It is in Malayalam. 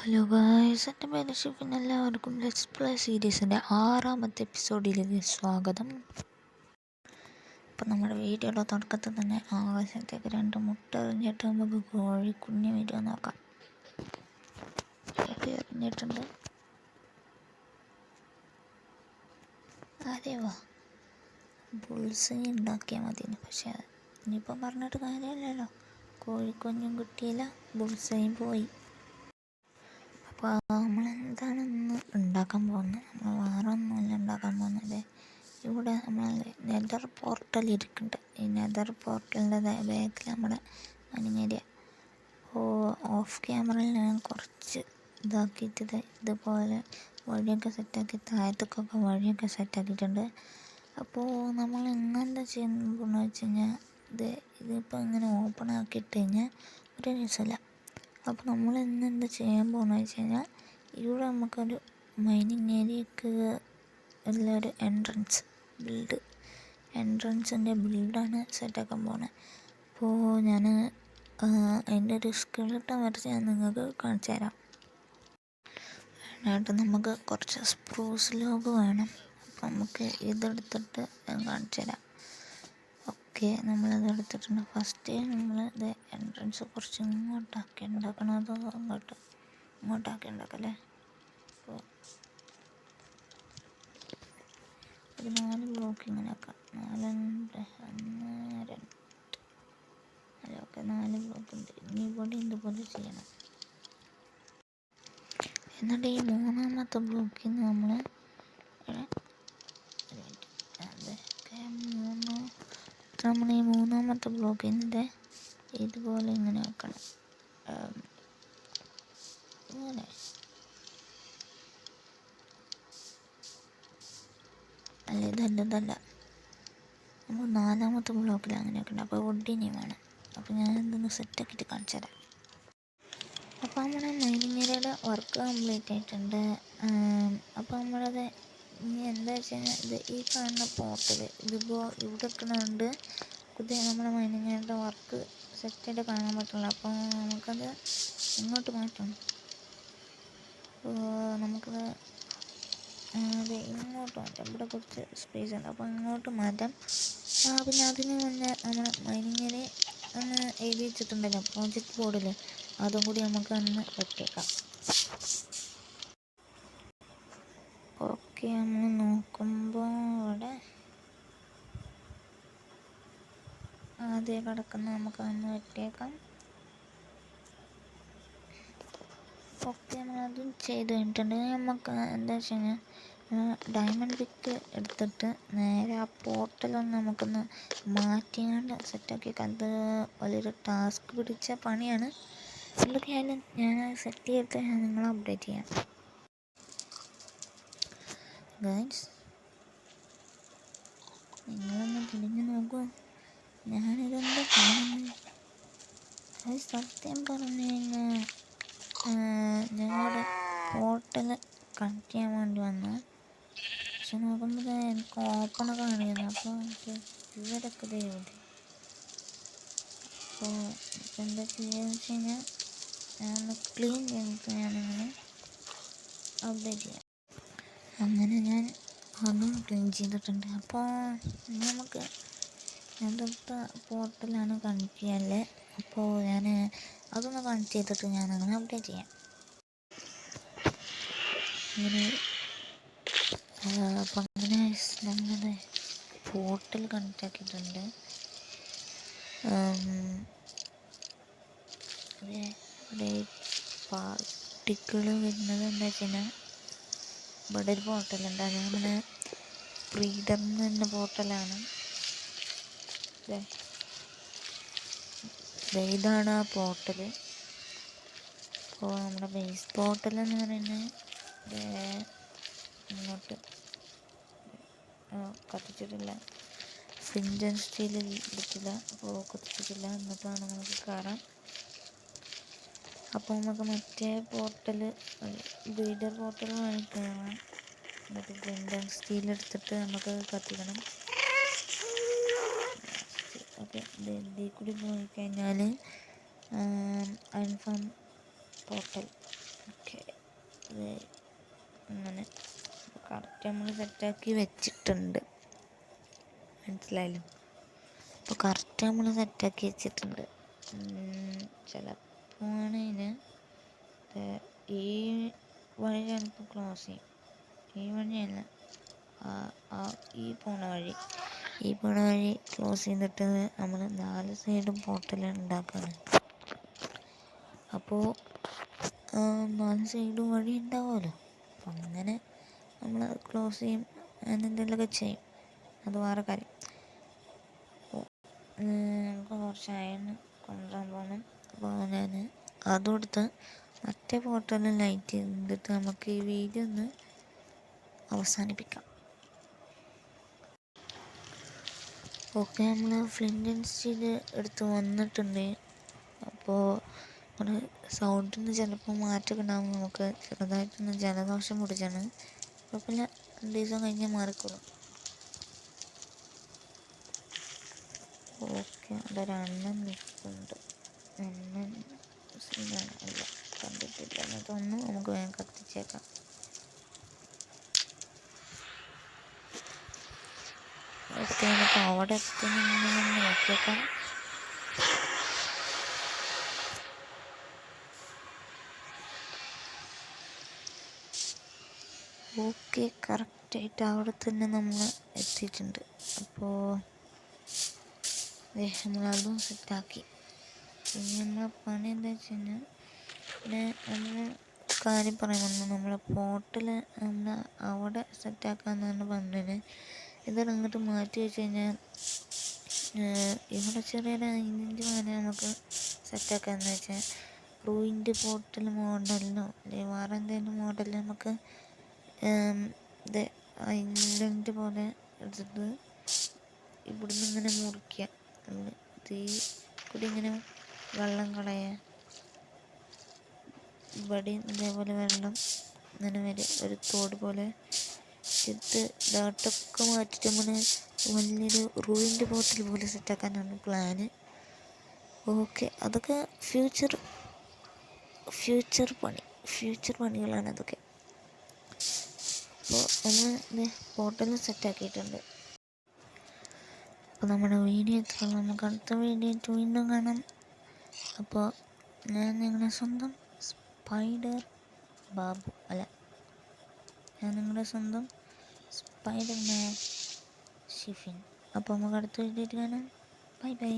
ഹലോ ഗായ്സ്, എൻ്റെ പേര് ഷിഫിൻ. എല്ലാവർക്കും ലെറ്റ്സ് പ്ലേ സീരീസിൻ്റെ 6ാമത്തെ എപ്പിസോഡിലേക്ക് സ്വാഗതം. അപ്പം നമ്മുടെ വീഡിയോയുടെ തുടക്കത്തിൽ തന്നെ ആകാശത്തേക്ക് 2 മുട്ട എറിഞ്ഞിട്ട് നമുക്ക് കോഴിക്കുഞ്ഞ് വീഡിയോ നോക്കാം. ഒക്കെ എറിഞ്ഞിട്ടുണ്ട്. അതെ വാ, ബുൾസൈ ഉണ്ടാക്കിയാൽ മതി. പക്ഷേ ഇനിയിപ്പം പറഞ്ഞിട്ട് കാര്യമില്ലല്ലോ, കോഴിക്കുഞ്ഞും കിട്ടിയില്ല, ബുൾസൈയും പോയി. അപ്പോൾ നമ്മളെന്താണെന്ന് ഉണ്ടാക്കാൻ പോകുന്നത്? നമ്മൾ വേറെ ഒന്നുമല്ല ഉണ്ടാക്കാൻ പോകുന്നത്. ഇവിടെ നമ്മൾ നെതർ പോർട്ടൽ ഇരിക്കുന്നുണ്ട്. ഈ നെതർ പോർട്ടലിൻ്റെ ബാക്കിൽ നമ്മുടെ മനിങ്ങേരിയ. അപ്പോൾ ഓഫ് ക്യാമറയിൽ ഞാൻ കുറച്ച് ഇതാക്കിയിട്ട് ഇതുപോലെ വഴിയൊക്കെ സെറ്റാക്കി, താഴത്തേക്കൊക്കെ വഴിയൊക്കെ സെറ്റാക്കിയിട്ടുണ്ട്. അപ്പോൾ നമ്മൾ ഇന്നെന്താ ചെയ്യുന്നതെന്ന് വെച്ച് കഴിഞ്ഞാൽ, ഇതിപ്പോൾ ഇങ്ങനെ ഓപ്പൺ ആക്കിയിട്ട് കഴിഞ്ഞാൽ ഒരു രസമില്ല. അപ്പോൾ നമ്മൾ ഇന്ന് എന്താ ചെയ്യാൻ പോകുന്നത് വെച്ച് കഴിഞ്ഞാൽ, ഇവിടെ നമുക്കൊരു മൈനിങ് ഏരിയക്ക് ഉള്ളൊരു എൻട്രൻസിൻ്റെ ബിൽഡാണ് സെറ്റാക്കാൻ പോകുന്നത്. അപ്പോൾ ഞാൻ അതിൻ്റെ ഒരു സ്കെലിട്ടൺ വരച്ച് ഞാൻ നിങ്ങൾക്ക് കാണിച്ചു തരാം. അതിനായിട്ട് നമുക്ക് കുറച്ച് സ്പ്രൂസ് ലോഗ് വേണം. അപ്പോൾ നമുക്ക് ഇതെടുത്തിട്ട് ഞാൻ കാണിച്ചു തരാം. ഓക്കെ, നമ്മളിത് എടുത്തിട്ടുണ്ട്. ഫസ്റ്റ് നമ്മൾ ഇത് എൻട്രൻസ് കുറച്ച് ഇങ്ങോട്ടാക്കി ഉണ്ടാക്കണം. അതോ ഇങ്ങോട്ടാക്കി ഉണ്ടാക്കല്ലേ. അപ്പോൾ ഒരു 4 ബ്ലോക്ക് ഇങ്ങനെ ആക്കാം. 4 1 2 ഓക്കെ, 4 ബ്ലോക്ക് ഉണ്ട്. ഇനി ഇവിടെ ഇതുപോലെ ചെയ്യണം. എന്നിട്ട് ഈ 3ാമത്തെ ബ്ലോക്കിൽ നിന്ന് നമ്മൾ ഈ 3ാമത്തെ ബ്ലോക്കിൻ്റെ ഇതുപോലെ ഇങ്ങനെ ആക്കണം. ഇങ്ങനെ ഇതല്ല നമ്മൾ 4ാമത്തെ ബ്ലോക്കിൽ അങ്ങനെ ആക്കണം. അപ്പോൾ വുഡിനി വേണം. അപ്പോൾ ഞാൻ ഇതൊന്ന് സെറ്റാക്കിയിട്ട് കാണിച്ചു തരാം. അപ്പോൾ നമ്മുടെ മൈനിങ്ങയുടെ വർക്ക് കംപ്ലീറ്റ് ആയിട്ടുണ്ട്. അപ്പോൾ നമ്മളത് ഇനി എന്താ വെച്ച് കഴിഞ്ഞാൽ, ഇത് ഈ കാണുന്ന പോർട്ടൽ ഇതിപ്പോൾ ഇവിടെ നിൽക്കുന്നതുകൊണ്ട് പുതിയ നമ്മുടെ മൈനിങ്ങയുടെ വർക്ക് സെറ്റായിട്ട് കാണാൻ പറ്റില്ല. അപ്പോൾ നമുക്കത് ഇങ്ങോട്ട് മാറ്റണം. അപ്പോൾ നമുക്കത് ഇങ്ങോട്ട് മാറ്റാം. ഇവിടെ കുറച്ച് സ്പേസ് ഉണ്ട്, അപ്പോൾ ഇങ്ങോട്ട് മാറ്റാം. പിന്നെ അതിന് മുന്നേ നമ്മൾ മൈനിങ്ങിൽ ഒന്ന് എഴുതി വെച്ചിട്ടുണ്ടല്ലോ പ്രോജക്റ്റ് ബോർഡിൽ, അതും കൂടി നമുക്ക് അന്ന് വെച്ചേക്കാം. ഓക്കെ, നമ്മൾ നോക്കുമ്പോൾ ഇവിടെ ആദ്യം കിടക്കുന്ന നമുക്ക് അന്ന് വെച്ചേക്കാം. ഓക്കെ, നമ്മളതും ചെയ്ത് കഴിഞ്ഞിട്ടുണ്ട്. നമുക്ക് എന്താ വെച്ച് കഴിഞ്ഞാൽ, ഡയമണ്ട് പിക്ക് എടുത്തിട്ട് നേരെ ആ പോർട്ടലൊന്ന് നമുക്കൊന്ന് മാറ്റിയാണ്ട് സെറ്റാക്കി. അത് വലിയൊരു ടാസ്ക് പിടിച്ച പണിയാണ്. എന്തൊക്കെയായാലും ഞാൻ സെറ്റ് ചെയ്തിട്ട് ഞാൻ നിങ്ങളെ അപ്ഡേറ്റ് ചെയ്യാം. ഗൈസ്, നിങ്ങളൊന്ന് തിരിഞ്ഞ് നോക്കൂ. ഞാനിതെന്താ കാണുന്നത്? അത് സത്യം പറഞ്ഞു കഴിഞ്ഞാൽ ഞങ്ങളുടെ പോർട്ടൽ കണക്ട് ചെയ്യാൻ വേണ്ടി വന്നു. പക്ഷെ നോക്കുമ്പോൾ എനിക്ക് ഓപ്പണൊക്കെ കാണിക്കുന്നത്. അപ്പോൾ എനിക്ക് ഇവരൊക്കെ എഴുതി. അപ്പോൾ എന്താ ചെയ്യുകയെന്ന് വെച്ച് കഴിഞ്ഞാൽ, ഞാനൊന്ന് ക്ലീൻ ചെയ്തിട്ട് ഞാനിങ്ങനെ അപ്ഡേറ്റ് ചെയ്യാം. അങ്ങനെ ഞാൻ അതും ക്ലീൻ ചെയ്തിട്ടുണ്ട്. അപ്പോൾ നമുക്ക് എതിർത്ത പോർട്ടലാണ് കണക്ട് ചെയ്യാനല്ലേ. അപ്പോൾ ഞാൻ അതൊന്ന് കണക്ട് ചെയ്തിട്ട് ഞാനങ്ങനെ അപ്ഡേറ്റ് ചെയ്യാം. അപ്പം അങ്ങനെ നമ്മളത് പോർട്ടൽ കണക്ട് ആക്കിയിട്ടുണ്ട്. ഇവിടെ പാർട്ടിക്കിൾ വരുന്നത് എന്താ വെച്ച് കഴിഞ്ഞാൽ, ഇവിടെ ഒരു പോർട്ടലുണ്ട്. അത് നമ്മുടെ ഫ്രീഡം എന്ന പോർട്ടലാണ്. ഇതാണ് ആ പോർട്ടൽ. അപ്പോൾ നമ്മുടെ ബേസ് പോർട്ടൽ എന്ന് പറയുന്നത് ഇങ്ങോട്ട് കത്തിച്ചിട്ടില്ല, ഫ്രിഞ്ച് ആൻഡ് സ്റ്റീൽ എടുത്തില്ല, അപ്പോൾ കത്തിച്ചിട്ടില്ല. എന്നിട്ടാണ് നമുക്ക് കയറാം. അപ്പോൾ നമുക്ക് മറ്റേ പോർട്ടൽ ബ്രീഡർ പോർട്ടൽ വാങ്ങിക്കണം. എന്നിട്ട് ഫ്രിഞ്ച് ആൻഡ് സ്റ്റീൽ എടുത്തിട്ട് നമുക്ക് കത്തിക്കണം. ഓക്കെ, ഇതിൽ കൂടി പോയി കഴിഞ്ഞാൽ അൺഫാം പോർട്ടൽ. ഓക്കെ, അങ്ങനെ കറക്റ്റ് നമ്മൾ സെറ്റാക്കി വെച്ചിട്ടുണ്ട്, മനസ്സിലായല്ലോ. അപ്പോൾ കറക്റ്റ് നമ്മൾ സെറ്റാക്കി വെച്ചിട്ടുണ്ട്. ചിലപ്പോൾ ആണെങ്കിൽ ഈ വഴി ചിലപ്പോൾ ക്ലോസ് ചെയ്യും. ഈ വഴിയല്ല, ഈ പോണ വഴി ക്ലോസ് ചെയ്തിട്ട് നമ്മൾ 4 സൈഡും പോർട്ടൽ ഉണ്ടാക്കുകയാണ്. അപ്പോൾ 4 സൈഡും വഴി ഉണ്ടാവുമല്ലോ. അപ്പം അങ്ങനെ നമ്മൾ ക്ലോസ് ചെയ്യും, അങ്ങനെ എന്തെങ്കിലുമൊക്കെ ചെയ്യും. അത് വേറെ കാര്യം. അപ്പോൾ നമുക്ക് കുറച്ച് അയൺ കൊണ്ടുവരാൻ പോകണം. അപ്പോൾ ഞാൻ അതും എടുത്ത് മറ്റേ പോർട്ടലിൽ ലൈറ്റ് ചെയ്തിട്ട് നമുക്ക് ഈ വീഡിയോ ഒന്ന് അവസാനിപ്പിക്കാം. ഓക്കെ, നമ്മൾ ഫ്ലിൻറ്റ് ആൻഡ് സ്റ്റീൽ എടുത്ത് വന്നിട്ടുണ്ട്. അപ്പോൾ നമ്മുടെ സൗണ്ടിന് ചിലപ്പോൾ മാറ്റമൊക്കെ ഉണ്ടാകും. നമുക്ക് ചെറുതായിട്ടൊന്ന് ജലദോഷം പിടിച്ചാണ്. കുഴപ്പമില്ല, 2 ദിവസം കഴിഞ്ഞ് മാറിക്കോളും. ഓക്കെ, അവിടെ ഒരു അണ്ണൻ നിൽക്കുന്നുണ്ട്. അണ്ണൻ സീനാണ്, അല്ല കണ്ടിട്ടില്ല എന്ന് തോന്നുന്നു. നമുക്ക് വേഗം കത്തിച്ചേക്കാം. ഓക്കെ, നമുക്ക് അവിടെ എത്തുന്ന നോക്കിയേക്കാം. ഓക്കെ, കറക്റ്റായിട്ട് അവിടെ തന്നെ നമ്മൾ എത്തിയിട്ടുണ്ട്. അപ്പോൾ നമ്മളതും സെറ്റാക്കി. പിന്നെ നമ്മളെ പണി എന്താ വെച്ച് കഴിഞ്ഞാൽ, പിന്നെ നമ്മൾ കാര്യം പറയുമ്പോൾ നമ്മളെ പോർട്ടൽ നമ്മൾ അവിടെ സെറ്റാക്കാമെന്നാണ് പറഞ്ഞത്. ഇതാണ് അങ്ങോട്ട് മാറ്റി വെച്ച് കഴിഞ്ഞാൽ ഇവിടെ ചെറിയൊരു 5 ഇഞ്ച് വരെ നമുക്ക് സെറ്റാക്കാമെന്ന് വെച്ചാൽ റൂയിൻ്റെ പോർട്ടൽ മോഡലിനോ അല്ലെങ്കിൽ വേറെ എന്തെങ്കിലും മോഡലിൽ നമുക്ക് ഇത് ഐലൻഡ് പോലെ എടുത്തിട്ട് ഇവിടുന്ന് ഇങ്ങനെ മുറിക്കുക. നമ്മൾ തീ കൂടി ഇങ്ങനെ വെള്ളം കളയുക. ഇവിടെ ഇതേപോലെ വെള്ളം ഇങ്ങനെ വരെ ഒരു തോട് പോലെ എടുത്ത് ഡാട്ടൊക്കെ മാറ്റിയിട്ട് നമ്മൾ വലിയൊരു റൂയിൻ്റെ ബോട്ടിൽ പോലെ സെറ്റാക്കാനാണ് പ്ലാന്. ഓക്കെ, അതൊക്കെ ഫ്യൂച്ചർ പണികളാണ് അതൊക്കെ. അപ്പോൾ നമ്മൾ പോർട്ടൽ സെറ്റാക്കിയിട്ടുണ്ട്. അപ്പോൾ നമ്മുടെ വീഡിയോ എത്രയുള്ളൂ. നമുക്ക് അടുത്ത വീഡിയോ വീണ്ടും കാണാം. അപ്പോൾ ഞാൻ നിങ്ങളുടെ സ്വന്തം സ്പൈഡർ ബാബു, അല്ല, ഞാൻ നിങ്ങളുടെ സ്വന്തം സ്പൈഡർമാൻ ഷിഫിൻ. അപ്പോൾ നമുക്ക് അടുത്ത വീഡിയോയിൽ കാണാം. Bye bye.